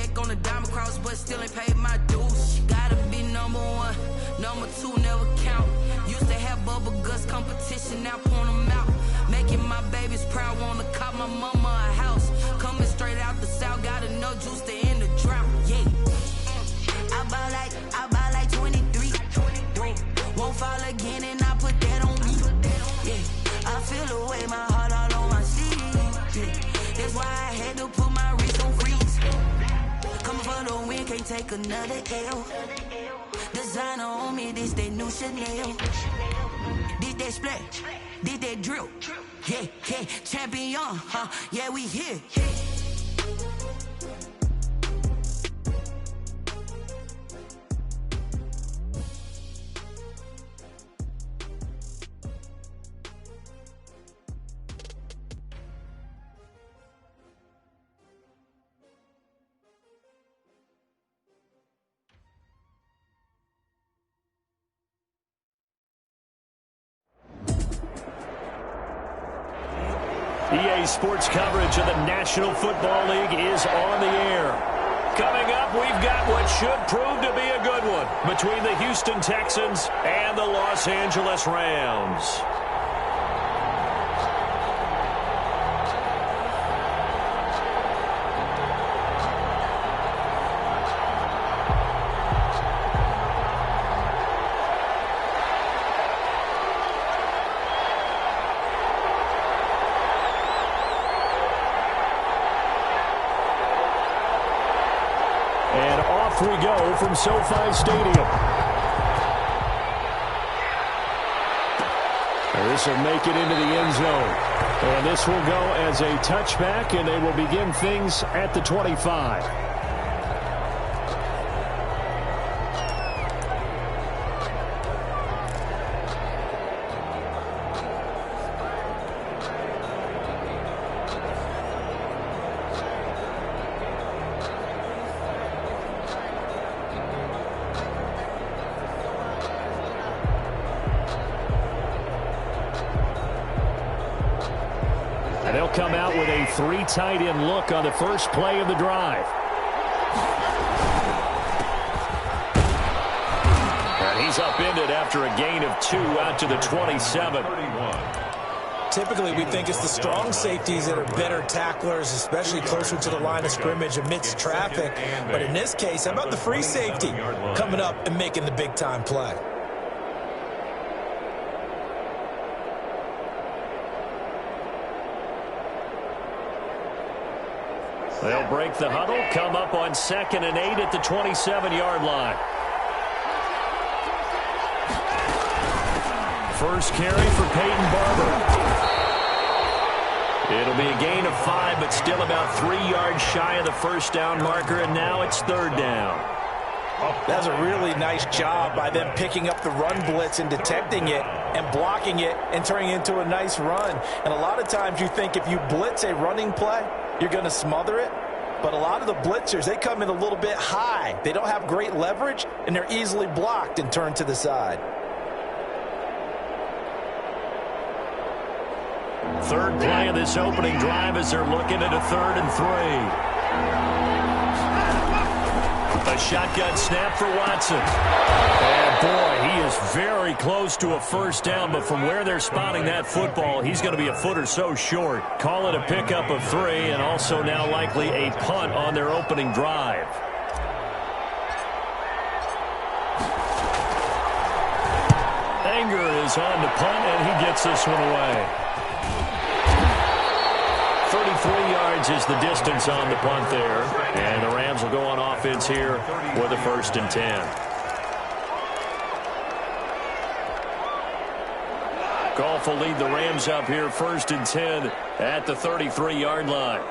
check on the diamond cross, but still ain't paid my dues. Gotta be number one, number two never count. Used to have bubble guts competition, now point them out. Making my babies proud, wanna cop my mama a house. Coming straight out the south, got enough juice to end the drought. Yeah, I buy like 23. Won't fall again, and I put that on me. Yeah, I feel the way, my heart all on my sleeve. Yeah, that's why I had to put my wrist on freeze. Coming for the win, can't take another L. Designer on me, this that new Chanel. Did that splash, did that drill. Yeah, yeah, champion, huh? Yeah, we here. EA Sports coverage of the National Football League is on the air. Coming up, we've got what should prove to be a good one between the Houston Texans and the Los Angeles Rams. We go from SoFi Stadium. And this will make it into the end zone. And this will go as a touchback, and they will begin things at the 25. And they'll come out with a three tight end look on the first play of the drive. And he's upended after a gain of 2 out to the 27. Typically, we think it's the strong safeties that are better tacklers, especially closer to the line of scrimmage amidst traffic. But in this case, how about the free safety coming up and making the big-time play? They'll break the huddle, come up on 2nd and 8 at the 27-yard line. First carry for Peyton Barber. It'll be a gain of 5, but still about 3 yards shy of the first down marker, and now it's 3rd down. That's a really nice job by them picking up the run blitz and detecting it and blocking it and turning it into a nice run. And a lot of times you think if you blitz a running play, you're going to smother it. But a lot of the blitzers, they come in a little bit high. They don't have great leverage, and they're easily blocked and turned to the side. Third play of this opening drive as they're looking at a 3rd and 3. A shotgun snap for Watson. And boy, he is very close to a first down, but from where they're spotting that football, he's going to be a foot or so short. Call it a pickup of 3, and also now likely a punt on their opening drive. Anger is on the punt, and he gets this one away. 33 yards is the distance on the punt there. And the Rams will go on offense here with a 1st and 10. Goff will lead the Rams up here 1st and 10 at the 33-yard line.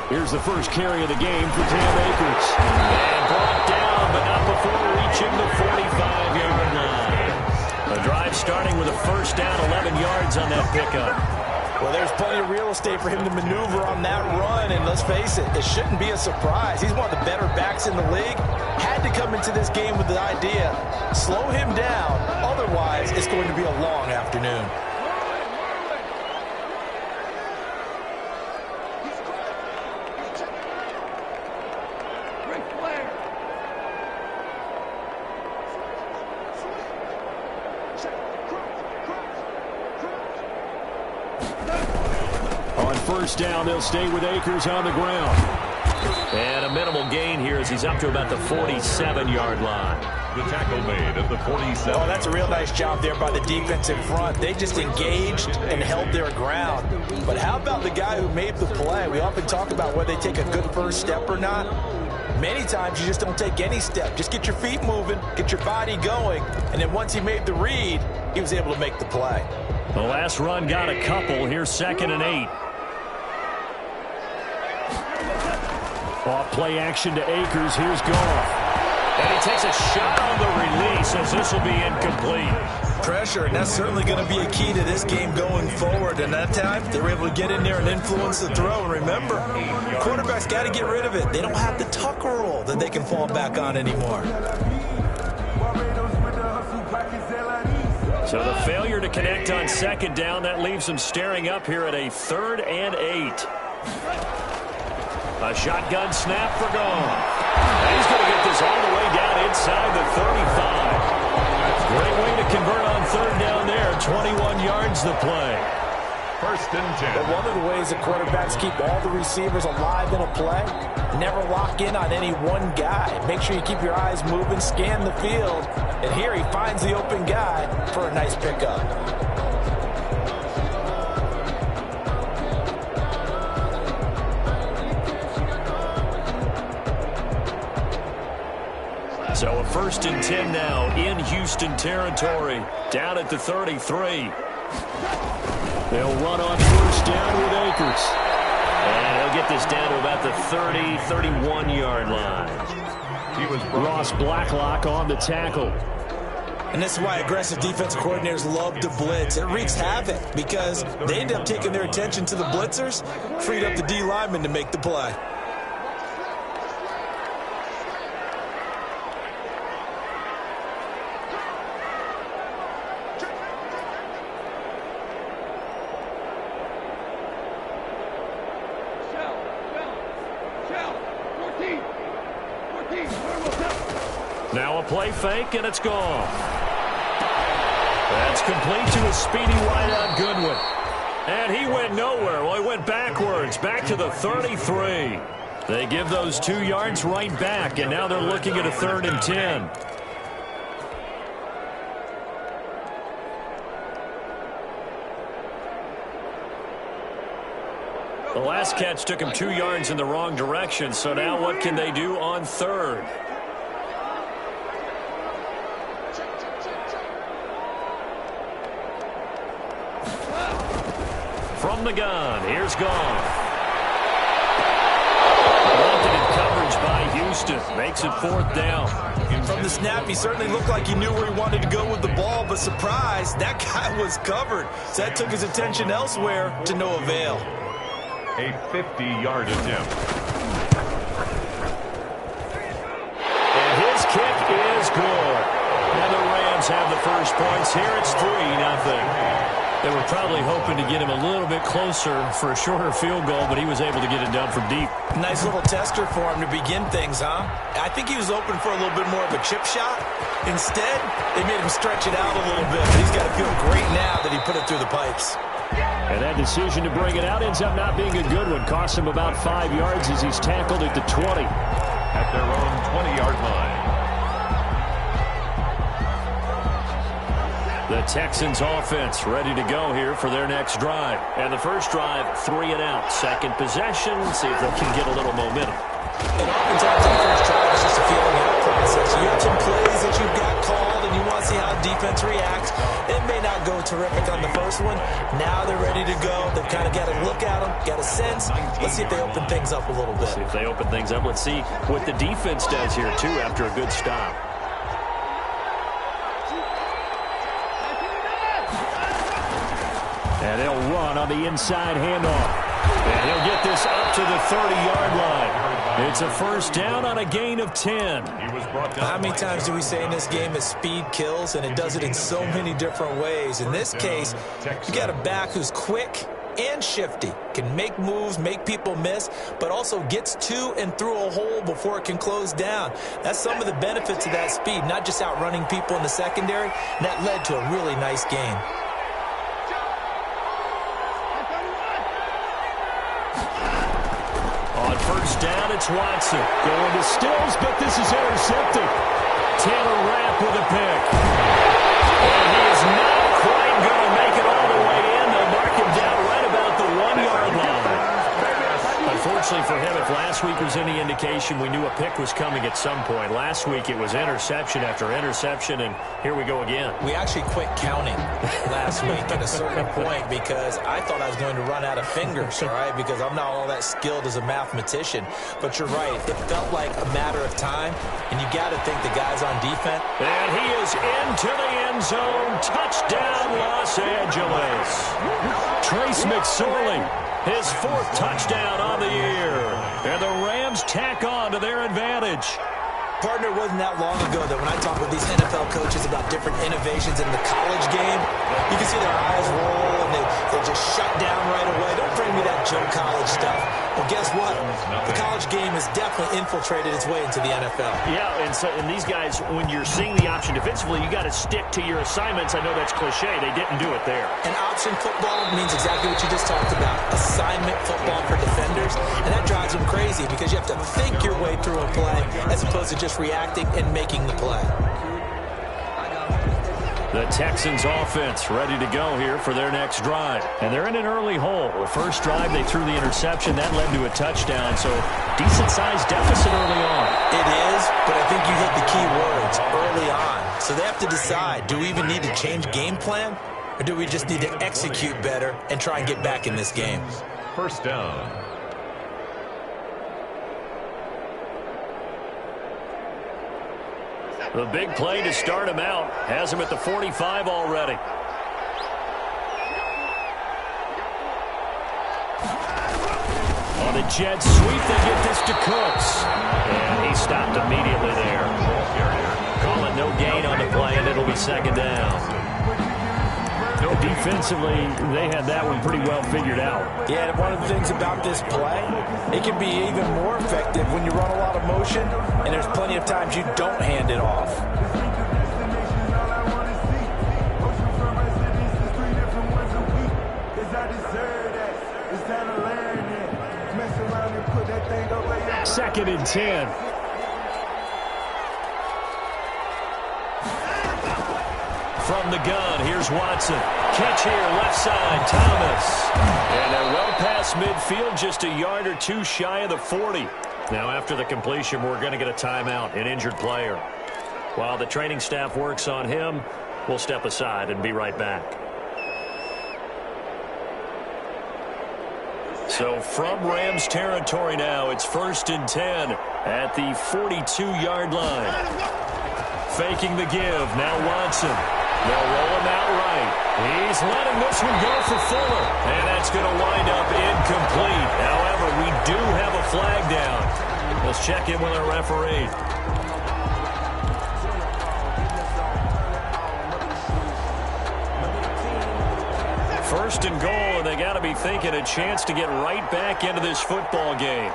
Here's the first carry of the game for Cam Akers. And brought down, but not before reaching the 45-yard line. The drive starting with a first down, 11 yards on that pickup. Well, there's plenty of real estate for him to maneuver on that run, and let's face it, it shouldn't be a surprise. He's one of the better backs in the league. Had to come into this game with the idea, slow him down, otherwise it's going to be a long afternoon. first down. They'll stay with Akers on the ground. And a minimal gain here as he's up to about the 47-yard line. The tackle made at the 47. Oh, that's a real nice job there by the defense in front. They just engaged and held their ground. But how about the guy who made the play? We often talk about whether they take a good first step or not. Many times you just don't take any step. Just get your feet moving, get your body going, and then once he made the read, he was able to make the play. The last run got a couple. Here's 2nd and 8. Off play action to Akers. Here's Goff. And he takes a shot on the release as this will be incomplete. Pressure, and that's certainly going to be a key to this game going forward. And that time, they were able to get in there and influence the throw. And remember, quarterbacks got to get rid of it. They don't have the tucker roll that they can fall back on anymore. So the failure to connect on 2nd down, that leaves them staring up here at a 3rd and 8. A shotgun snap for Goff. And he's going to get this all the way down inside the 35. Great way to convert on 3rd down there. 21 yards the play. 1st and 10. But one of the ways the quarterbacks keep all the receivers alive in a play, never lock in on any one guy. Make sure you keep your eyes moving, scan the field. And here he finds the open guy for a nice pickup. So a 1st and 10 now in Houston territory, down at the 33. They'll run on 1st down with Akers. And he'll get this down to about the 30, 31-yard line. He was Ross Blacklock on the tackle. And this is why aggressive defense coordinators love to blitz. It wreaks havoc because they end up taking their attention to the blitzers, freed up the D lineman to make the play. Now a play fake, and it's gone. That's complete to a speedy wideout Goodwin. And he went nowhere. Well, he went backwards, back to the 33. They give those 2 yards right back, and now they're looking at a 3rd and 10. The last catch took him 2 yards in the wrong direction, so now what can they do on 3rd? From the gun, here's Goff. Blanketed coverage by Houston. Makes it 4th down. From the snap, he certainly looked like he knew where he wanted to go with the ball, but surprise, that guy was covered. So that took his attention elsewhere to no avail. A 50-yard attempt. And his kick is good. And the Rams have the first points here. It's 3-0. They were probably hoping to get him a little bit closer for a shorter field goal, but he was able to get it done from deep. Nice little tester for him to begin things, huh? I think he was open for a little bit more of a chip shot. Instead, they made him stretch it out a little bit, but he's got to feel great now that he put it through the pipes. And that decision to bring it out ends up not being a good one. Cost him about 5 yards as he's tackled at the 20. At their own 20-yard line. The Texans offense ready to go here for their next drive. And the first drive, 3 and out. Second possession, see if they can get a little momentum. And oftentimes the first drive is just a feeling out process. You have some plays that you've got called and you want to see how defense reacts. It may not go terrific on the first one. Now they're ready to go. They've kind of got a look at them, got a sense. Let's see if they open things up a little bit. See if they open things up. Let's see what the defense does here, too, after a good stop. And they'll run on the inside handoff. And he'll get this up to the 30-yard line. It's a first down on a gain of 10. How many times do we say in this game that speed kills, and it does it in so many different ways? In this case, you got a back who's quick and shifty, can make moves, make people miss, but also gets to and through a hole before it can close down. That's some of the benefits of that speed, not just outrunning people in the secondary. And that led to a really nice game. First down, it's Watson. Going to Stills, but this is intercepted. Taylor Rapp with a pick. And he is not quite going to make it all the way in. They'll mark him down right about the 1-yard line. Unfortunately for him, if last week was any indication, we knew a pick was coming at some point. Last week it was interception after interception, and here we go again. We actually quit counting last week at a certain point because I thought I was going to run out of fingers, all right, because I'm not all that skilled as a mathematician. But you're right. It felt like a matter of time, and you got to think the guys on defense. And he is into the end zone. Touchdown, Los Angeles. Trace McSorley, his 4th touchdown on the year. And the Rams tack on to their advantage. Partner, wasn't that long ago that when I talk with these NFL coaches about different innovations in the college game, you can see their eyes roll and they just shut down right away. Don't bring me that Joe College stuff. Well, guess what? The college game has definitely infiltrated its way into the NFL. Yeah, and these guys, when you're seeing the option defensively, you got to stick to your assignments. I know that's cliche. They didn't do it there. And option football means exactly what you just talked about. Assignment football for defenders. And that drives them crazy because you have to think your way through a play as opposed to just reacting and making the play. The Texans offense ready to go here for their next drive. And they're in an early hole. The first drive, they threw the interception. That led to a touchdown, so decent-sized deficit early on. It is, but I think you hit the key words, early on. So they have to decide, do we even need to change game plan? Or do we just need to execute better and try and get back in this game? First down. The big play to start him out. Has him at the 45 already. On the jet sweep, they get this to Cooks. And he stopped immediately there. Calling no gain on the play, and it'll be second down. Defensively, they had that one pretty well figured out. Yeah, and one of the things about this play, it can be even more effective when you run a lot of motion, and there's plenty of times you don't hand it off. Second and 10. From the gun, here's Watson. Catch here, left side, Thomas. And they're well past midfield, just a yard or two shy of the 40. Now, after the completion, we're going to get a timeout, an injured player. While the training staff works on him, we'll step aside and be right back. So from Rams territory now, it's 1st and 10 at the 42-yard line. Faking the give, now Watson. They'll roll him out right. He's letting this one go for Fuller. And that's going to wind up incomplete. However, we do have a flag down. Let's check in with our referee. First and goal, and they got to be thinking a chance to get right back into this football game.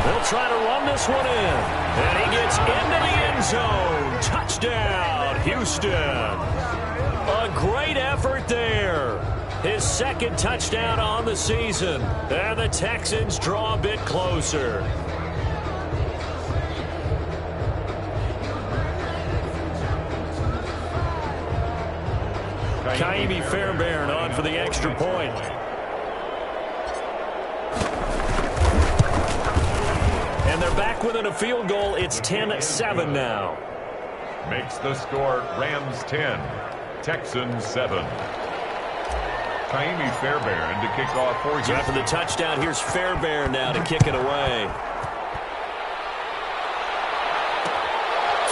They'll try to run this one in. And he gets into the end zone. Touchdown, Houston. A great effort there. His 2nd touchdown on the season. And the Texans draw a bit closer. Kaimi Fairbairn on for the extra point. And they're back within a field goal. It's 10-7 now. Makes the score Rams 10, Texans 7. Kaimi Fairbairn to kick off for So after the touchdown, here's Fairbairn now to kick it away.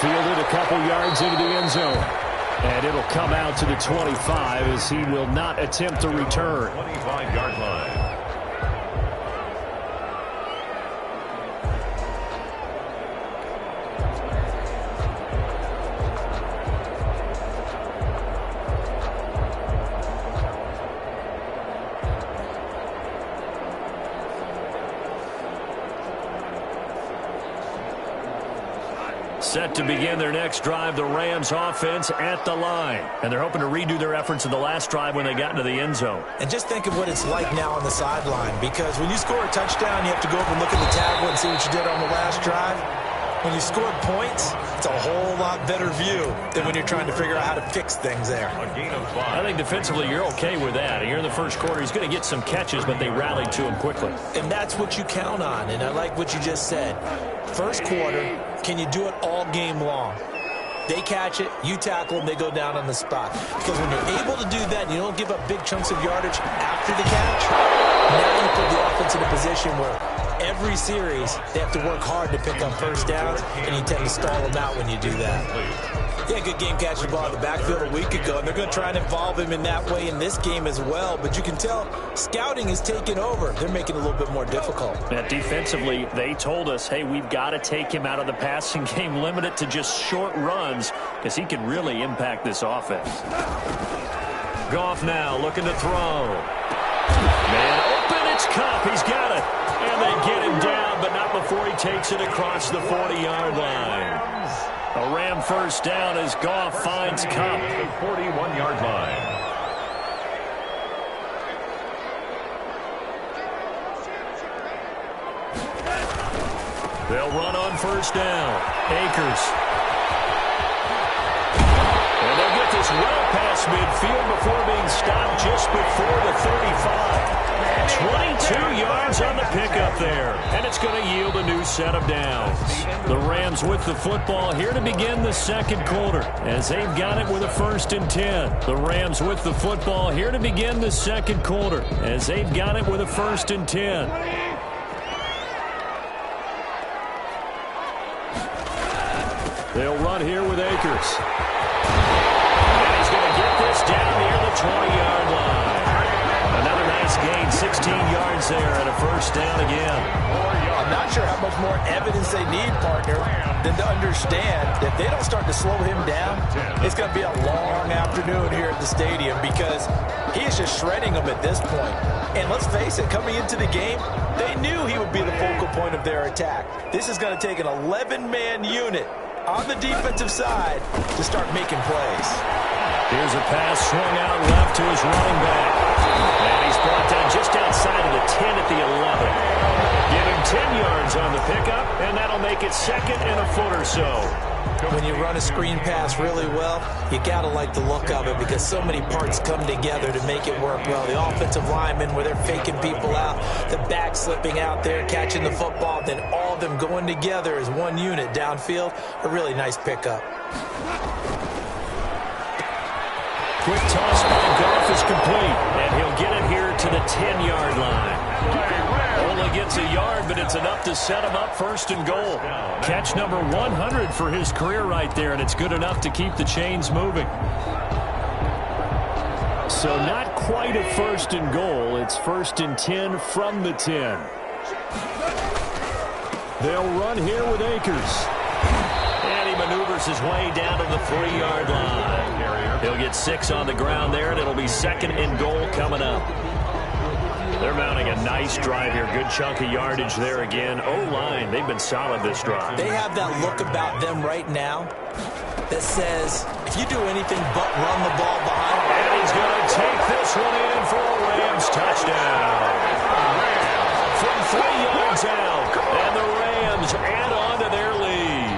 Fielded a couple yards into the end zone. And it'll come out to the 25 as he will not attempt to return. 25-yard line. Set to begin their next drive, the Rams offense at the line. And they're hoping to redo their efforts in the last drive when they got into the end zone. And just think of what it's like now on the sideline, because when you score a touchdown, you have to go over and look at the tablet and see what you did on the last drive. When you scored points, it's a whole lot better view than when you're trying to figure out how to fix things there. I think defensively you're okay with that. Here in the first quarter, he's going to get some catches, but they rallied to him quickly. And that's what you count on, and I like what you just said. First quarter, can you do it all game long? They catch it, you tackle them, they go down on the spot. Because when you're able to do that and you don't give up big chunks of yardage after the catch, now you put the offense in a position where every series they have to work hard to pick up first downs, and you tend to stall them out when you do that. Yeah, good game catching the ball in the backfield a week ago, and they're going to try and involve him in that way in this game as well. But you can tell scouting is taking over. They're making it a little bit more difficult. Yeah, defensively, they told us, hey, we've got to take him out of the passing game, limit it to just short runs, because he can really impact this offense. Goff now looking to throw. Man open, it's Kupp. He's got it. And they get him down, but not before he takes it across the 40-yard line. A Ram first down as Goff finds Kupp. The 41-yard line. They'll run on first down. Akers. And they'll get this well past midfield before being stopped just before the 35. 22 yards on the pickup there, and it's going to yield a new set of downs. The Rams with the football here to begin the second quarter as they've got it with a 1st and 10. The Rams with the football here to begin the second quarter as they've got it with a 1st and 10. They'll run here with Akers. And he's going to get this down near the 20-yard line. Another nice gain, 16 yards there, and a first down again. I'm not sure how much more evidence they need, partner, than to understand that they don't start to slow him down. It's going to be a long afternoon here at the stadium because he is just shredding them at this point. And let's face it, coming into the game, they knew he would be the focal point of their attack. This is going to take an 11-man unit on the defensive side to start making plays. Here's a pass swung out left to his running back. And he's brought down just outside of the 10 at the 11. Give him 10 yards on the pickup, and that'll make it 2nd and a foot or so. When you run a screen pass really well, you got to like the look of it because so many parts come together to make it work well. The offensive linemen, where they're faking people out, the back slipping out there, catching the football, then all of them going together as one unit downfield, a really nice pickup. Quick toss by Goff is complete, and he'll get it here to the 10-yard line. Only gets a yard, but it's enough to set him up 1st and goal. Catch number 100 for his career right there, and it's good enough to keep the chains moving. So not quite a 1st and goal. It's 1st and 10 from the 10. They'll run here with Akers. And he maneuvers his way down to the 3-yard line. He'll get 6 on the ground there, and it'll be 2nd and goal coming up. They're mounting a nice drive here. Good chunk of yardage there again. O-line, they've been solid this drive. They have that look about them right now that says, if you do anything but run the ball behind. And he's going to take this one in for a Rams touchdown. From 3 yards out, and the Rams add on to their lead.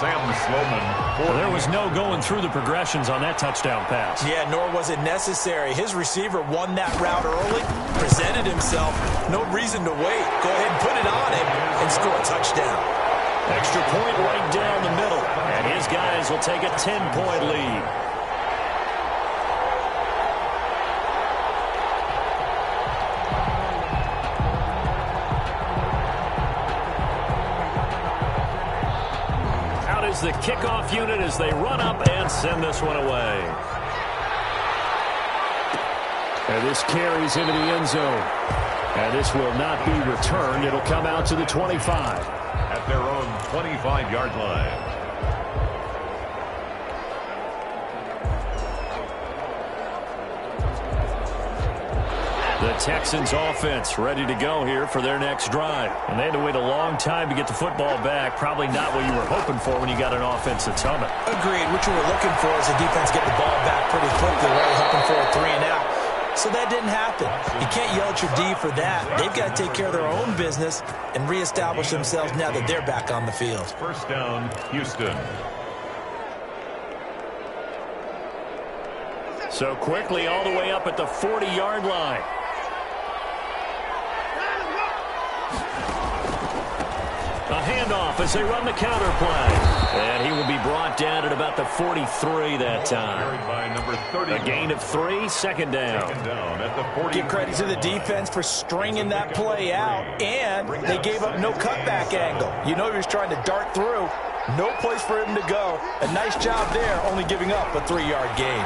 Sam Sloman. Well, there was no going through the progressions on that touchdown pass. Yeah, nor was it necessary. His receiver won that route early, presented himself. No reason to wait. Go ahead and put it on him and score a touchdown. Extra point right down the middle. And his guys will take a 10-point lead. The kickoff unit as they run up and send this one away. And this carries into the end zone. And this will not be returned. It'll come out to the 25. At their own 25-yard line. The Texans offense ready to go here for their next drive. And they had to wait a long time to get the football back. Probably not what you were hoping for when you got an offense that's humming. Agreed. What you were looking for is the defense get the ball back pretty quickly, right? Hoping for a 3-and-out. So that didn't happen. You can't yell at your D for that. They've got to take care of their own business and reestablish themselves now that they're back on the field. First down, Houston. So quickly all the way up at the 40-yard line. A handoff as they run the counter play. And he will be brought down at about the 43 that time. By number 30. A gain of 3, second down. Second down at the 40. Give credit to the defense for stringing that play out, and they gave up no cutback angle. You know he was trying to dart through. No place for him to go. A nice job there, only giving up a 3-yard gain.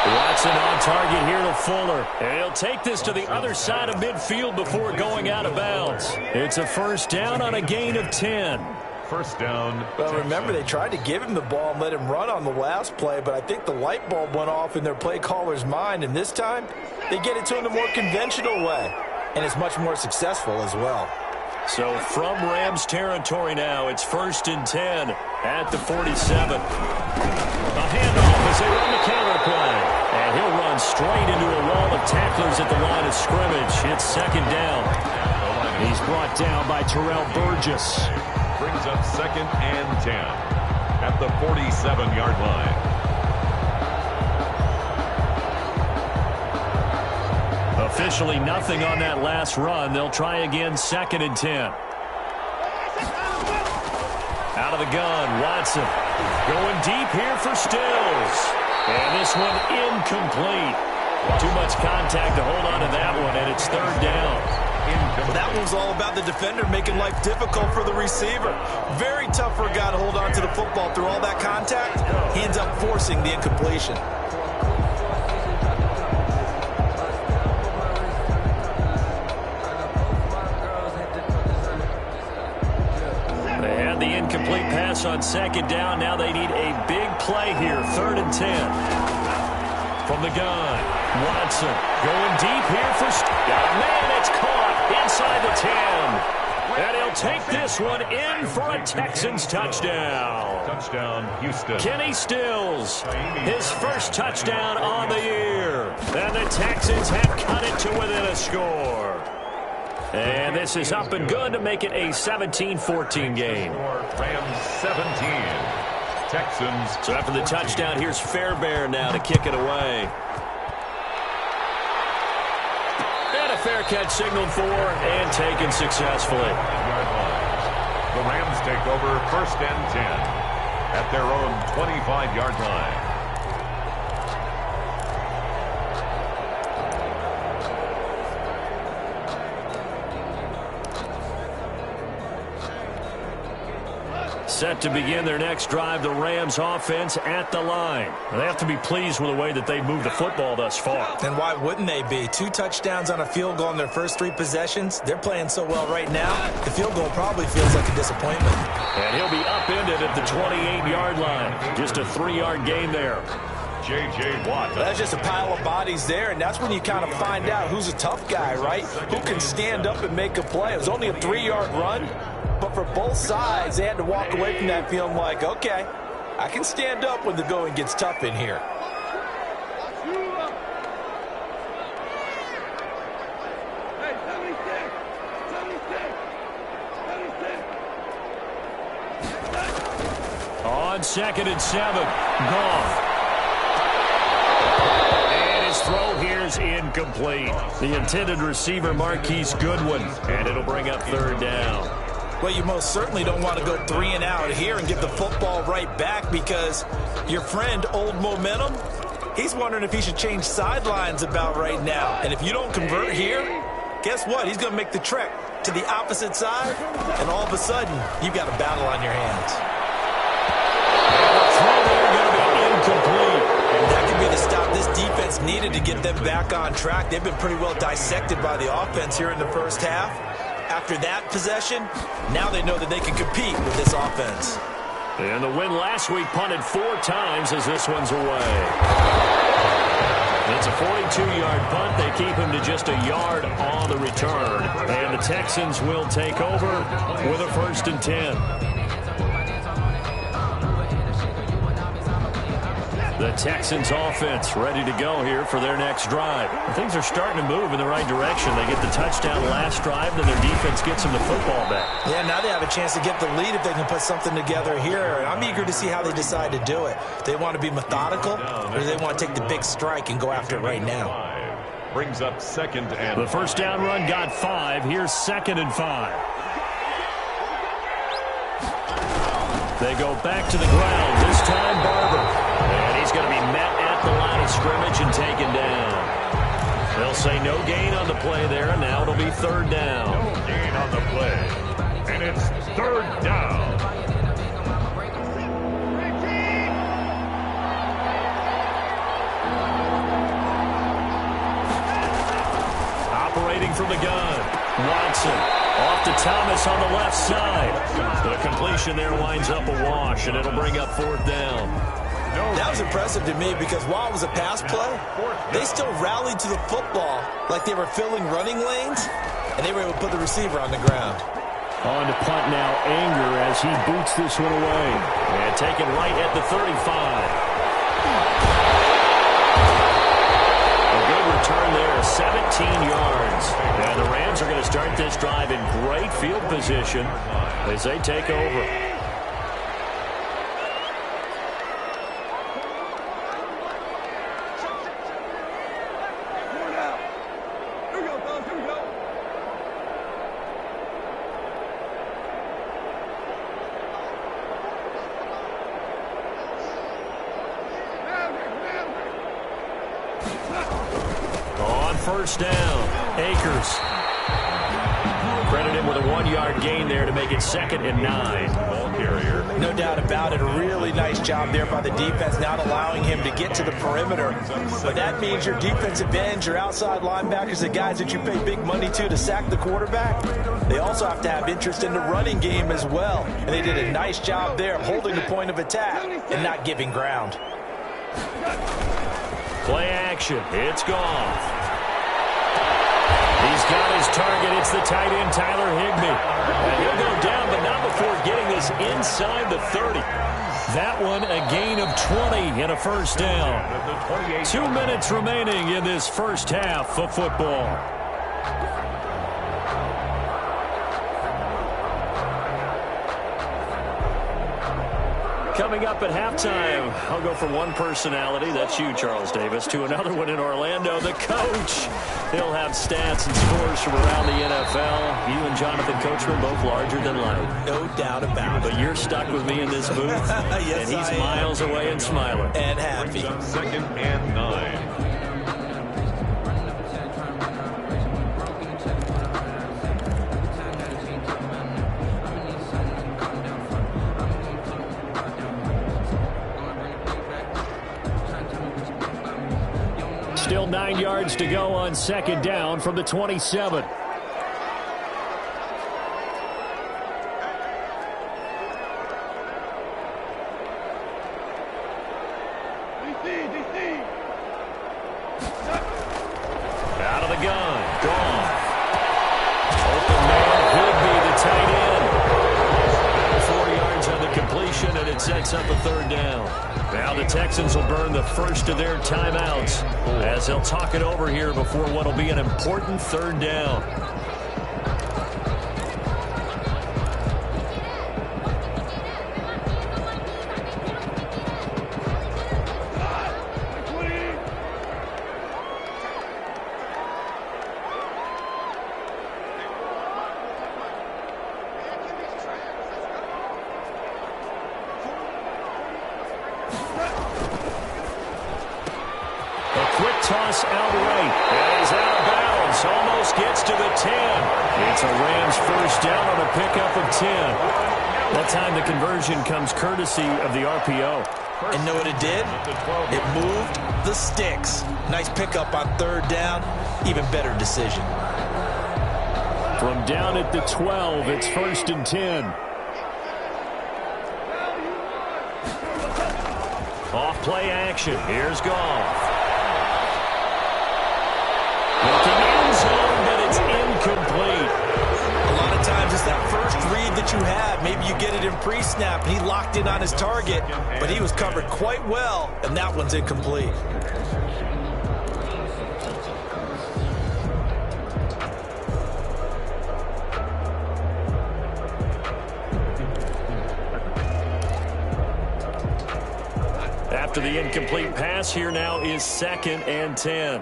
Watson on target here to Fuller. And he'll take this to the other side of midfield before going out of bounds. It's a first down on a gain of 10. First down. Well, remember, they tried to give him the ball and let him run on the last play, but I think the light bulb went off in their play caller's mind, and this time they get it to him the more conventional way, and it's much more successful as well. So from Rams territory now, it's first and 10 at the 47. A handoff as they run the counter play. And he'll run straight into a wall of tacklers at the line of scrimmage. It's second down. He's brought down by Terrell Burgess. Brings up second and 10 at the 47-yard line. Officially nothing on that last run. They'll try again, second and 10. Out of the gun, Watson. Going deep here for Stills. And this one incomplete. Too much contact to hold on to that one, and it's third down. Well, that one's all about the defender making life difficult for the receiver. Very tough for a guy to hold on to the football through all that contact. He ends up forcing the incompletion. They had the incomplete pass on second down. Now they need a big play here, third and 10. From the gun, Watson going deep here for... man, it's caught inside the 10. And he'll take this one in for a Texans touchdown. Touchdown, Houston. Kenny Stills, his first touchdown on the year. And the Texans have cut it to within a score. And this is up and good to make it a 17-14 game. Rams 17. Texans. So after the touchdown, here's Fairbairn now to kick it away. And a fair catch signaled for and taken successfully. The Rams take over first and 10 at their own 25-yard line. Set to begin their next drive, the Rams offense at the line. They have to be pleased with the way that they've moved the football thus far. And why wouldn't they be? 2 touchdowns on a field goal in their first 3 possessions. They're playing so well right now, the field goal probably feels like a disappointment. And he'll be upended at the 28-yard line. Just a 3-yard gain there. J.J. Watt. That's just a pile of bodies there, and that's when you kind of find out who's a tough guy, right? Who can stand up and make a play. It was only a 3-yard run. But for both sides, they had to walk away from that feeling like, okay, I can stand up when the going gets tough in here. On second and 7, Goff. And his throw here is incomplete. The intended receiver, Marquise Goodwin, and it'll bring up third down. Well, you most certainly don't want to go 3 and out here and give the football right back because your friend, Old Momentum, he's wondering if he should change sidelines about right now. And if you don't convert here, guess what? He's going to make the trek to the opposite side, and all of a sudden, you've got a battle on your hands. Throw there going to be incomplete. And that could be the stop this defense needed to get them back on track. They've been pretty well dissected by the offense here in the first half. After that possession, now they know that they can compete with this offense. And the win last week punted 4 times as this one's away. It's a 42-yard punt. They keep him to just a yard on the return. And the Texans will take over with a 1st and 10. The Texans offense ready to go here for their next drive. Things are starting to move in the right direction. They get the touchdown last drive, then their defense gets them the football back. Yeah, now they have a chance to get the lead if they can put something together here. I'm eager to see how they decide to do it. They want to be methodical, or do they want to take the big strike and go after it right now? Brings up 2nd and The first down run got 5. Here's 2nd and 5. They go back to the ground. This time Barber. And he's going to be met at the line of scrimmage and taken down. They'll say no gain on the play there, and now it'll be 3rd down. no gain on the play. And it's 3rd down. Operating from the gun. Watson off to Thomas on the left side. The completion there winds up a wash, and it'll bring up 4th down. That was impressive to me because while it was a pass play, they still rallied to the football like they were filling running lanes, and they were able to put the receiver on the ground. On to punt now, Anger as he boots this one away. And taken right at the 35. A good return there, 17 yards. And the Rams are going to start this drive in great field position as they take over. First down, Akers. Credit him with a 1-yard gain there to make it 2nd and 9. Ball carrier. No doubt about it. A really nice job there by the defense, not allowing him to get to the perimeter. But that means your defensive ends, your outside linebackers, the guys that you pay big money to sack the quarterback, they also have to have interest in the running game as well. And they did a nice job there of holding the point of attack and not giving ground. Play action. It's Goff. He's got his target. It's the tight end, Tyler Higbee. And he'll go down, but not before getting this inside the 30. That one a gain of 20 and a 1st down. 2 minutes remaining in this first half of football. Coming up at halftime, I'll go from one personality, that's you, Charles Davis, to another one in Orlando, the coach. He'll have stats and scores from around the NFL. You and Jonathan Coachman, both larger than life. No doubt about it. But you're stuck with me in this booth, yes, and he's miles away and smiling. And happy. 2nd and 9. Still 9 yards to go on 2nd down from the 27. Out of the gun. Gone. Open man. Higbee, the tight end. 4 yards on the completion, and it sets up a 3rd down. Now the Texans will burn the first of their timeouts as they'll talk it over here before what will be an important 3rd down. Toss out right. And he's out of bounds. Almost gets to the 10. It's a Rams 1st down on a pickup of 10. That time the conversion comes courtesy of the RPO. And know what it did? It moved the sticks. Nice pickup on 3rd down. Even better decision. From down at the 12, it's 1st and 10. Off play action. Here's Goff. him pre-snap, and he locked in on his target, but he was covered quite well, and that one's incomplete. After the incomplete pass, here now is 2nd and 10.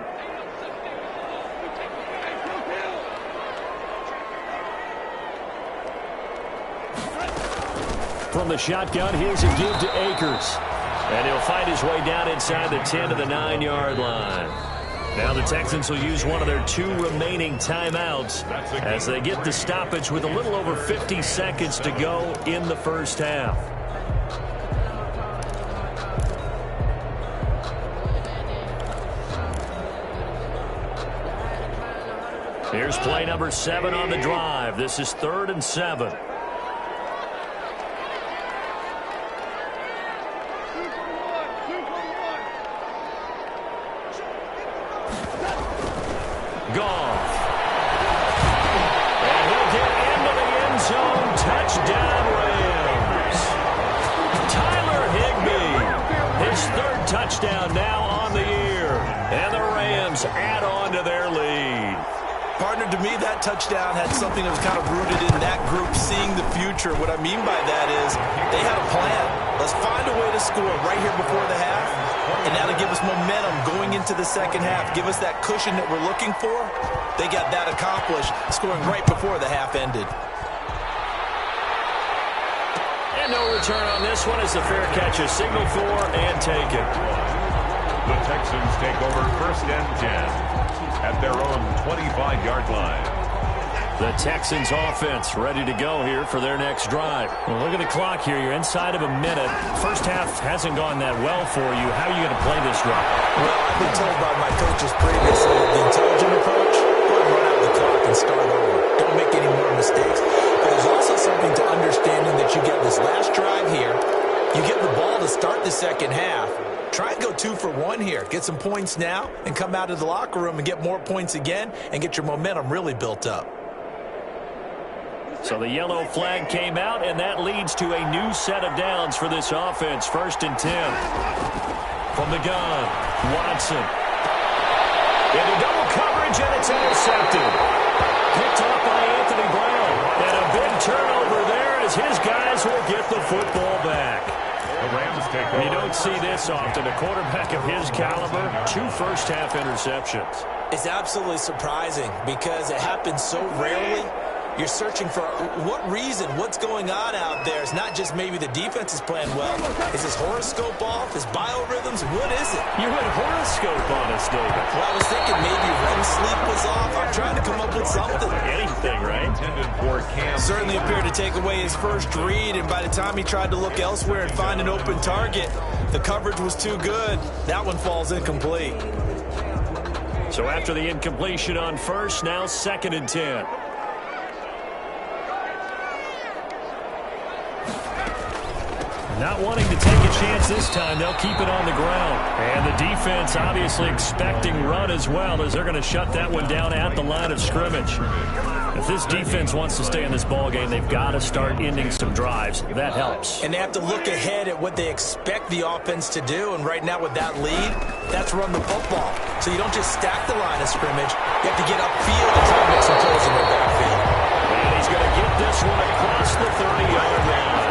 From the shotgun, here's a give to Akers. And he'll find his way down inside the 10 to the 9-yard line. Now the Texans will use one of their 2 remaining timeouts as they get the stoppage with a little over 50 seconds to go in the first half. Here's play number 7 on the drive. This is 3rd and 7. Goff. And he'll get into the end zone. Touchdown, Rams. Tyler Higbee. His 3rd touchdown now on the year. And the Rams add on to their lead. Partner, to me, that touchdown had something that was kind of rooted in that group seeing the future. What I mean by that is they had a plan. Let's find a way to score right here before the half, and that'll give us momentum going into the second half. Give us that cushion that we're looking for. They got that accomplished, scoring right before the half ended. And no return on this one as the fair catch is signaled for and taken. The Texans take over 1st and 10. At their own 25-yard line. The Texans offense ready to go here for their next drive. Well, look at the clock here. You're inside of a minute. First half hasn't gone that well for you. How are you going to play this drive? Well, I've been told by my coaches previously the intelligent approach, go and run out the clock and start over. Don't make any more mistakes. But there's also something to understanding that you get this last drive here. You get the ball to start the second half. Try and go 2 for 1 here. Get some points now and come out of the locker room and get more points again and get your momentum really built up. So the yellow flag came out, and that leads to a new set of downs for this offense. 1st and 10. From the gun, Watson. Into double coverage, and it's intercepted. Picked up by Anthony Brown. And a big turnover there as his guys will get the football back. The Rams take over. You don't see this often. A quarterback of his caliber, 2 first-half interceptions. It's absolutely surprising because it happens so rarely. You're searching for what reason, what's going on out there. It's not just maybe the defense is playing well. Is his horoscope off? His biorhythms? What is it? You had horoscope on us, David. Well, I was thinking maybe REM sleep was off. I'm trying to come up with something. Anything, right? Intended for Cam. Certainly appeared to take away his first read, and by the time he tried to look elsewhere and find an open target, the coverage was too good. That one falls incomplete. So after the incompletion on first, now 2nd and 10. Not wanting to take a chance this time, they'll keep it on the ground. And the defense obviously expecting run as well, as they're going to shut that one down at the line of scrimmage. If this defense wants to stay in this ballgame, they've got to start ending some drives. That helps. And they have to look ahead at what they expect the offense to do. And right now with that lead, that's run the football. So you don't just stack the line of scrimmage. You have to get upfield and try to make some plays in their backfield. And he's going to get this one across the 30-yard line.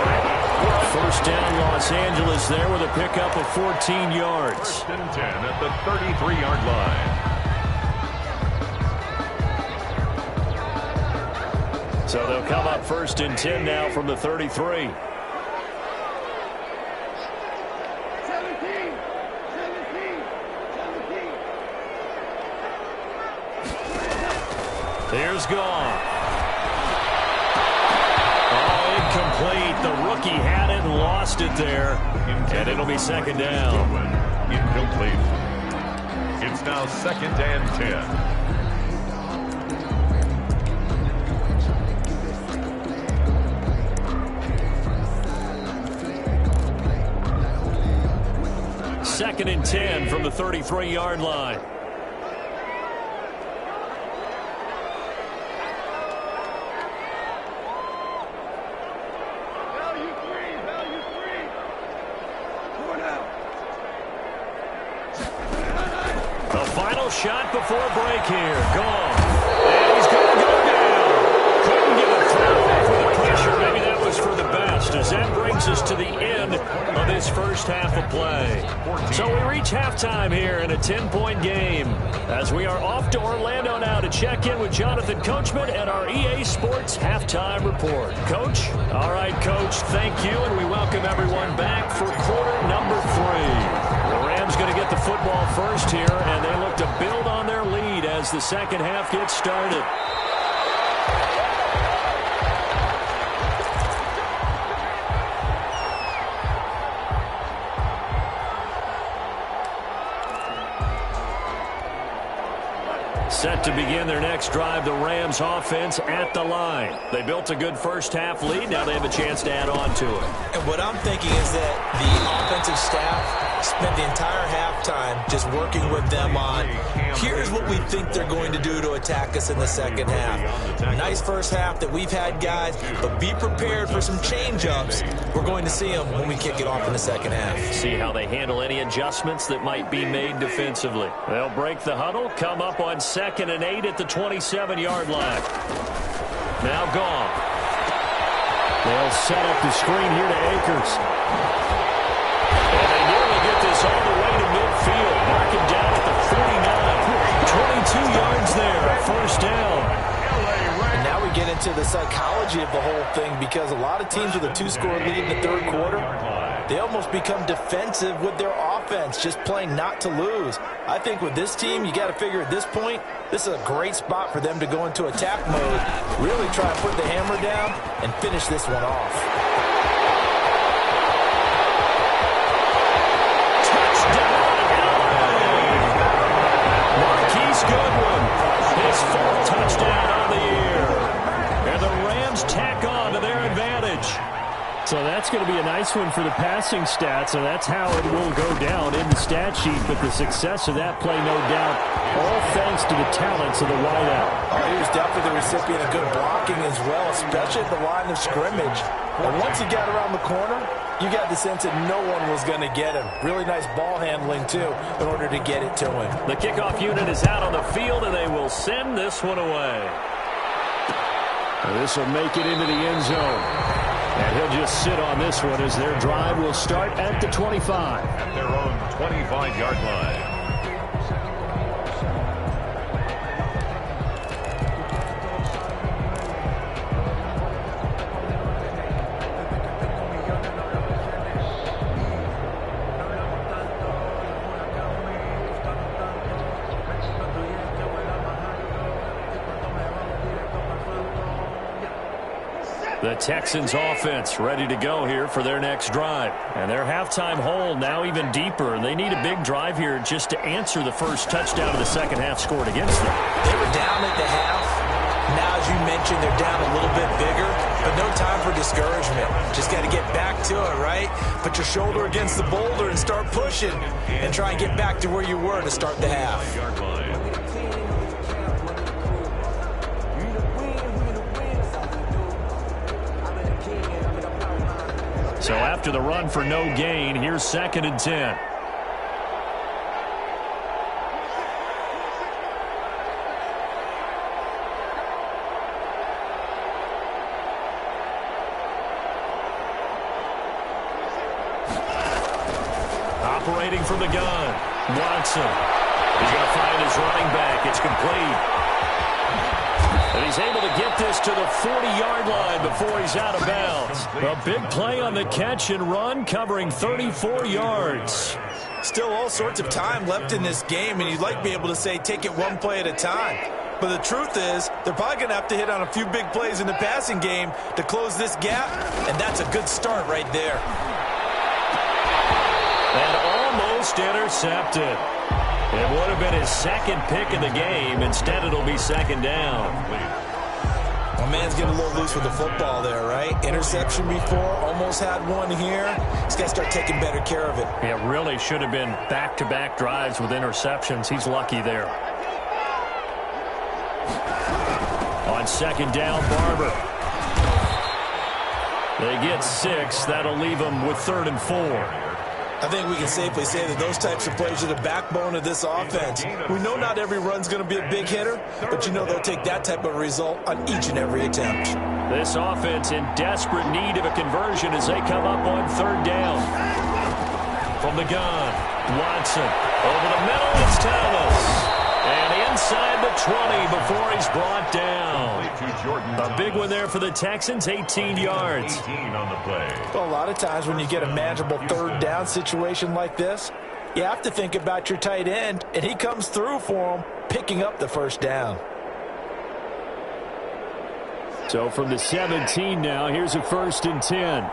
First down, Los Angeles there with a pickup of 14 yards. 1st and 10 at the 33-yard line. So they'll come up 1st and 10 now from the 33. Here's Goff. Incomplete. The rookie had it and lost it there. And it'll be 2nd down. Incomplete. It's now 2nd and 10. 2nd and 10 from the 33-yard line. shot before break here. Gone. And he's going to go down. Couldn't get a throw off with the pressure. Maybe that was for the best, as that brings us to the end of this first half of play. So we reach halftime here in a 10-point game, as we are off to Orlando now to check in with Jonathan Coachman and our EA Sports Halftime Report. Coach? All right, Coach, thank you, and we welcome everyone back for quarter number 3. The Rams going to get the football first here, and they look to build on their lead as the second half gets started. Set to begin their next drive, the Rams offense at the line. They built a good first-half lead. Now they have a chance to add on to it. And what I'm thinking is that the offensive staff spent the entire halftime just working with them on, here's what we think they're going to do to attack us in the second half. Nice first half that we've had, guys, but be prepared for some change-ups. We're going to see them when we kick it off in the second half. See how they handle any adjustments that might be made defensively. They'll break the huddle, come up on 2nd and 8 at the 27-yard line. Now gone. They'll set up the screen here to Akers. And they nearly get this all the way to midfield. Mark him down at the 49. 22 yards there, first down. And now we get into the psychology of the whole thing, because a lot of teams with a 2-score lead in the third quarter, they almost become defensive with their offense, just playing not to lose. I think with this team, you got to figure at this point, this is a great spot for them to go into attack mode, really try and put the hammer down and finish this one off. Goodwin, his 4th touchdown on the year. And the Rams tack on to their advantage. So that's going to be a nice one for the passing stats, so that's how it will go down in the stat sheet. But the success of that play, no doubt, all thanks to the talents of the wideout. Oh, he was definitely the recipient of good blocking as well, especially at the line of scrimmage. And once he got around the corner, you got the sense that no one was going to get him. Really nice ball handling, too, in order to get it to him. The kickoff unit is out on the field, and they will send this one away. This will make it into the end zone. And he'll just sit on this one as their drive will start at the 25. At their own 25-yard line. The Texans offense ready to go here for their next drive. And their halftime hole now even deeper. They need a big drive here just to answer the first touchdown of the second half scored against them. They were down at the half. Now, as you mentioned, they're down a little bit bigger, but no time for discouragement. Just got to get back to it, right? Put your shoulder against the boulder and start pushing and try and get back to where you were to start the half. So after the run for no gain, here's 2nd and 10. Operating from the gun, Watson. He's going to find his running back. It's complete. And he's able to get this to the 40-yard line before he's out of bounds. A big play on the catch and run, covering 34 yards. Still all sorts of time left in this game, and you'd like to be able to say take it one play at a time. But the truth is, they're probably going to have to hit on a few big plays in the passing game to close this gap, and that's a good start right there. And almost intercepted. It would have been his 2nd pick of the game. Instead, it'll be 2nd down. My man's getting a little loose with the football there, right? Interception before, almost had one here. He's got to start taking better care of it. It really should have been back-to-back drives with interceptions. He's lucky there. On 2nd down, Barber. They get 6. That'll leave them with 3rd and 4. I think we can safely say that those types of plays are the backbone of this offense. We know not every run's going to be a big hitter, but you know they'll take that type of result on each and every attempt. This offense in desperate need of a conversion as they come up on third down. From the gun, Watson. Over the middle, it's Thomas. And inside the 20 before he's brought down. A big one there for the Texans, 18 yards. 18 on the play. Well, a lot of times when you get a manageable third down situation like this, you have to think about your tight end, and he comes through for him, picking up the first down. So from the 17 now, here's a 1st and 10.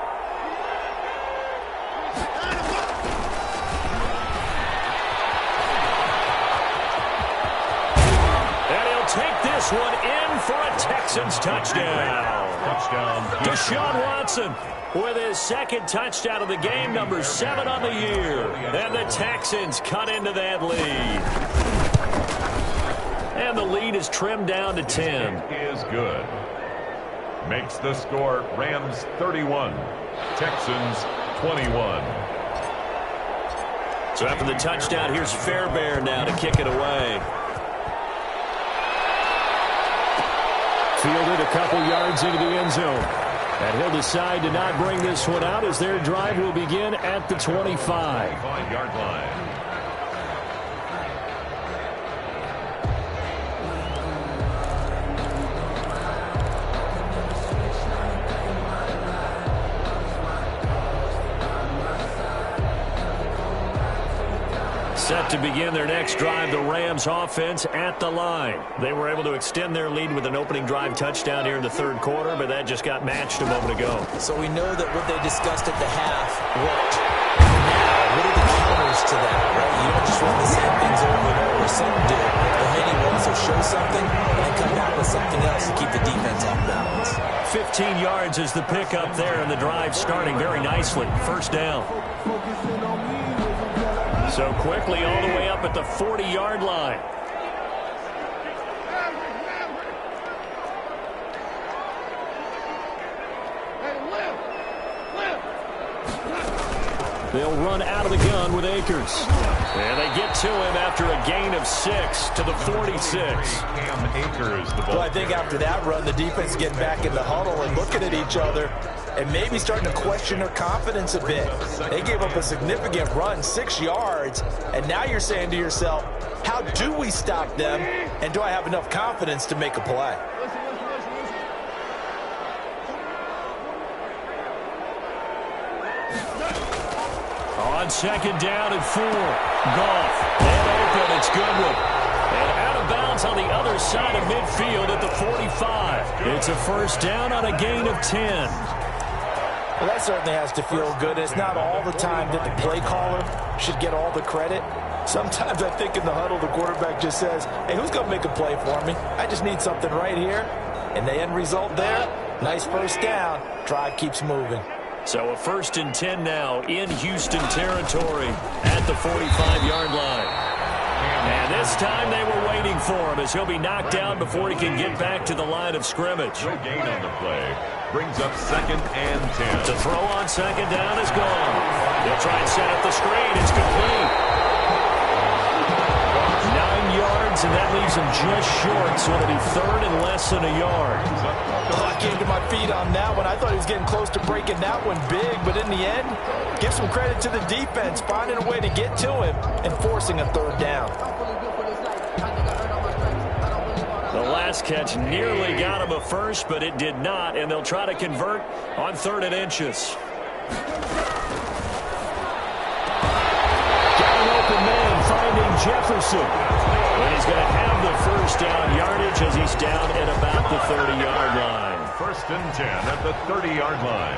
Take this one in for a Texans touchdown. Deshaun Watson with his second touchdown of the game, number 7 on the year. And the Texans cut into that lead. And the lead is trimmed down to 10. Is good. Makes the score Rams 31, Texans 21. So after the touchdown, here's Fairbairn now to kick it away. Fielded a couple yards into the end zone. And he'll decide to not bring this one out as their drive will begin at the 25. 5-yard line. Set to begin their next drive, the Rams offense at the line. They were able to extend their lead with an opening drive touchdown here in the third quarter, but that just got matched a moment ago. So we know that what they discussed at the half worked. Now, what are the counters to that, right? You don't just run the same things over and over. Some do, but many will also show something and then come back with something else to keep the defense off balance. 15 yards is the pickup there, and the drive starting very nicely. First down. So quickly all the way up at the 40-yard line. They'll run out of the gun with Akers. And they get to him after a gain of 6 to the 46. Well, I think after that run, the defense getting back in the huddle and looking at each other and maybe starting to question their confidence a bit. They gave up a significant run, 6 yards, and now you're saying to yourself, how do we stop them, and do I have enough confidence to make a play? On second down and 4. Goff. And open. It's Goodwin. And out of bounds on the other side of midfield at the 45. It's a first down on a gain of 10. Well, that certainly has to feel good. It's not all the time that the play caller should get all the credit. Sometimes I think in the huddle, the quarterback just says, hey, who's going to make a play for me? I just need something right here. And the end result there, nice first down. Drive keeps moving. So a 1st and 10 now in Houston territory at the 45-yard line. And this time they were waiting for him as he'll be knocked down before he can get back to the line of scrimmage. No gain on the play. Brings up 2nd and 10. The throw on second down is gone. They'll try and set up the screen. It's complete. 9 yards, and that leaves him just short, so it'll be 3rd and less than a yard. Oh, I came to my feet on that one. I thought he was getting close to breaking that one big, but in the end, give some credit to the defense, finding a way to get to him and forcing a 3rd down. The last catch nearly got him a first, but it did not, and they'll try to convert on 3rd and inches. Got an open man finding Jefferson. And he's going to have the first down yardage as he's down at about the 30-yard line. 1st and 10 at the 30-yard line.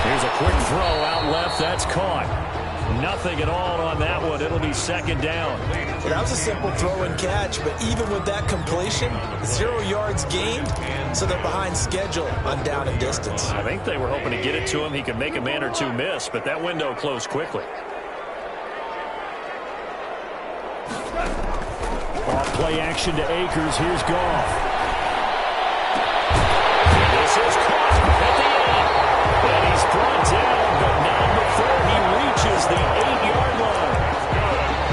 Here's a quick throw out left. That's caught. Nothing at all on that one. It'll be 2nd down. Well, that was a simple throw and catch, but even with that completion, 0 yards gained, so they're behind schedule on down and distance. I think they were hoping to get it to him. He could make a man or two miss, but that window closed quickly. play action to Akers. Here's Goff. This is caught at the end. And he's brought down, but not before he reaches the 8-yard line.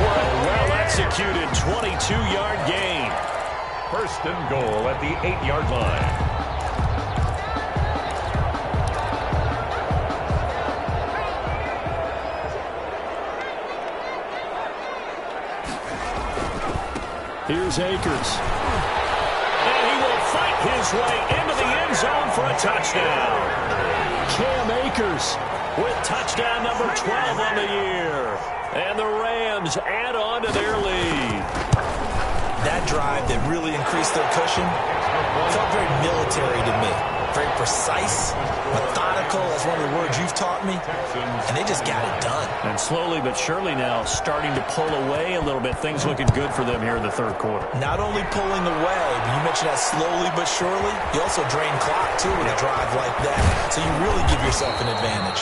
What a well-executed 22-yard gain. First and goal at the 8-yard line. Here's Akers. And he will fight his way into the end zone for a touchdown. Cam Akers with touchdown number 12 on the year. And the Rams add on to their lead. That drive that really increased their cushion felt very military to me. Very precise, methodical, that's one of the words you've taught me. And they just got it done. And slowly but surely now starting to pull away a little bit. Things looking good for them here in the third quarter. Not only pulling away, but you mentioned that slowly but surely. You also drain clock, too, with a drive like that. So you really give yourself an advantage.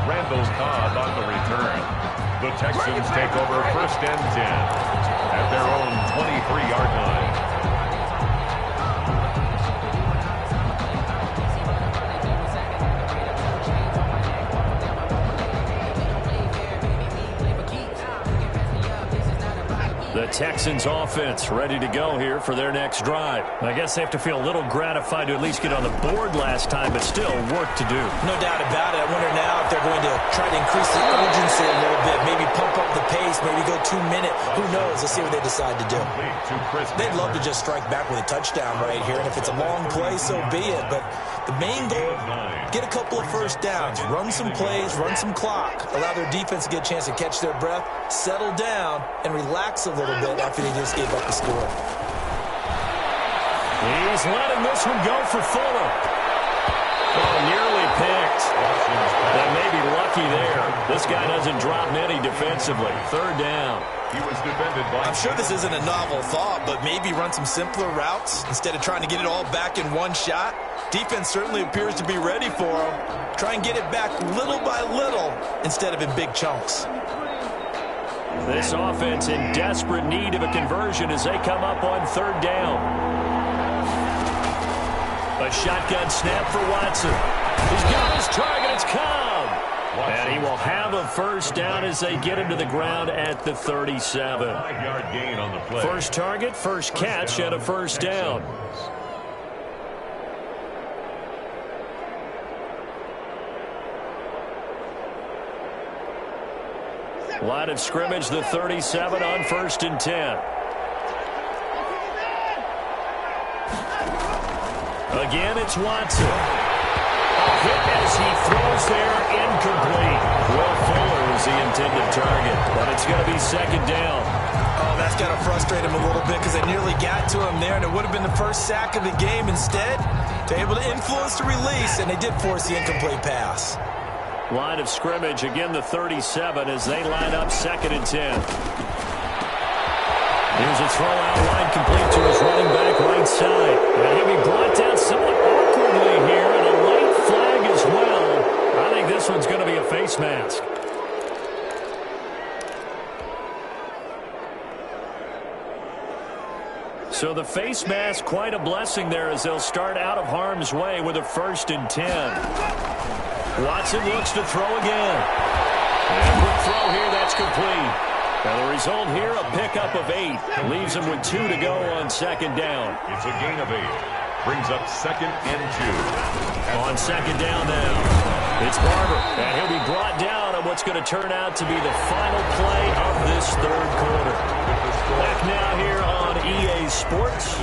Randall Cobb on the return. The Texans take over first and 10 at their own 23-yard line. The Texans offense ready to go here for their next drive. I guess they have to feel a little gratified to at least get on the board last time, but still work to do. No doubt about it. I wonder now if they're going to try to increase the urgency a little bit, maybe pump up the pace, maybe go 2-minute. Who knows? Let's see what they decide to do. They'd love to just strike back with a touchdown right here, and if it's a long play, so be it. But the main goal, get a couple of first downs, run some plays, run some clock, allow their defense to get a chance to catch their breath, settle down, and relax a little bit after they just gave up the score. He's letting this one go for Fuller. Oh, nearly picked. They may be lucky there. This guy doesn't drop many defensively. Third down. He was defended by... I'm sure this isn't a novel thought, but maybe run some simpler routes instead of trying to get it all back in one shot. Defense certainly appears to be ready for him. Try and get it back little by little instead of in big chunks. This offense in desperate need of a conversion as they come up on third down. A shotgun snap for Watson. He's got his target. It's Cobb. And he will have a first down as they get him to the ground at the 37. 5-yard gain on the play. First target, first catch, and a first down. Line of scrimmage, the 37 on first and 10. Again, it's Watson. A hit as he throws there, incomplete. Will Fuller is the intended target, but it's going to be second down. Oh, that's got to frustrate him a little bit because they nearly got to him there, and it would have been the first sack of the game. Instead, they're able to influence the release, and they did force the incomplete pass. Line of scrimmage, again the 37 as they line up second and 10. Here's a throw out line complete to his running back right side. And he'll be brought down somewhat awkwardly here, and a late flag as well. I think this one's going to be a face mask. So the face mask, quite a blessing there as they'll start out of harm's way with a first and 10. Watson looks to throw again. And quick throw here, that's complete. Now the result here, a pickup of 8. Leaves him with 2 to go on second down. It's a gain of 8. Brings up second and 2. On second down now, it's Barber. And he'll be brought down on what's going to turn out to be the final play of this third quarter. Back now here on EA Sports.